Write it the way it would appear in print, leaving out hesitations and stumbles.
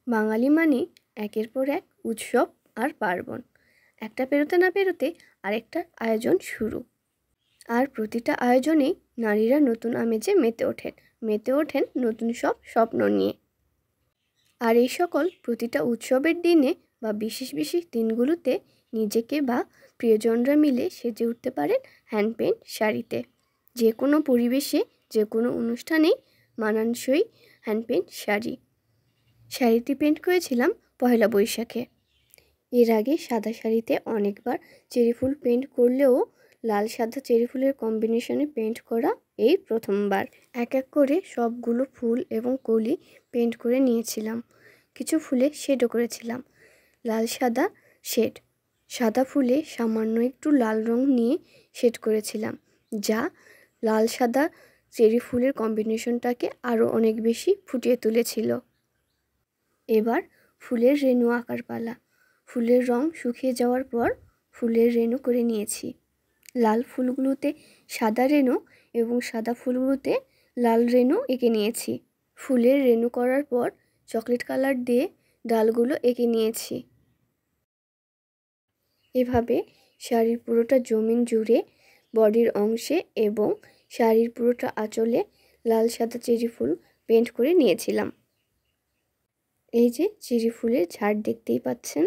বাঙালি মানে একের পর এক উৎসব আর পার্বণ, একটা পেরোতে না পেরোতে আরেকটা আয়োজন শুরু। আর প্রতিটা আয়োজনেই নারীরা নতুন আমেজে মেতে ওঠেন নতুন সব স্বপ্ন নিয়ে। আর এই সকল প্রতিটা উৎসবের দিনে বা বিশেষ বিশেষ দিনগুলোতে নিজেকে বা প্রিয়জনরা মিলে সেজে উঠতে পারেন হ্যান্ড পেইন্ট শাড়িতে। যে কোনো পরিবেশে, যে কোনো অনুষ্ঠানেই মানানসই হ্যান্ড পেইন্ট শাড়িটি পেন্ট করেছিলাম পয়লা বৈশাখে। এর আগে সাদা শাড়িতে অনেকবার চেরি ফুল পেন্ট করলেও লাল সাদা চেরি ফুলের কম্বিনেশনে পেন্ট করা এই প্রথমবার। এক এক করে সবগুলো ফুল এবং কলি পেন্ট করে নিয়েছিলাম। কিছু ফুলে শেডও করেছিলাম, লাল সাদা শেড। সাদা ফুলে সামান্য একটু লাল রং নিয়ে শেড করেছিলাম, যা লাল সাদা চেরি ফুলের কম্বিনেশনটাকে আরও অনেক বেশি ফুটিয়ে তুলেছিল। এবার ফুলের রেণু আঁকার পালা। ফুলের রং শুকিয়ে যাওয়ার পর ফুলের রেণু করে নিয়েছি। লাল ফুলগুলোতে সাদা রেণু এবং সাদা ফুলগুলোতে লাল রেণু এঁকে নিয়েছি। ফুলের রেণু করার পর চকলেট কালার দিয়ে ডালগুলো এঁকে নিয়েছি। এভাবে শাড়ির পুরোটা জমিন জুড়ে, বডির অংশে এবং শাড়ির পুরোটা আঁচলে লাল সাদা চেরি ফুল পেন্ট করে নিয়েছিলাম। এই যে চেরি ফুলের ঝাড় দেখতেই পাচ্ছেন।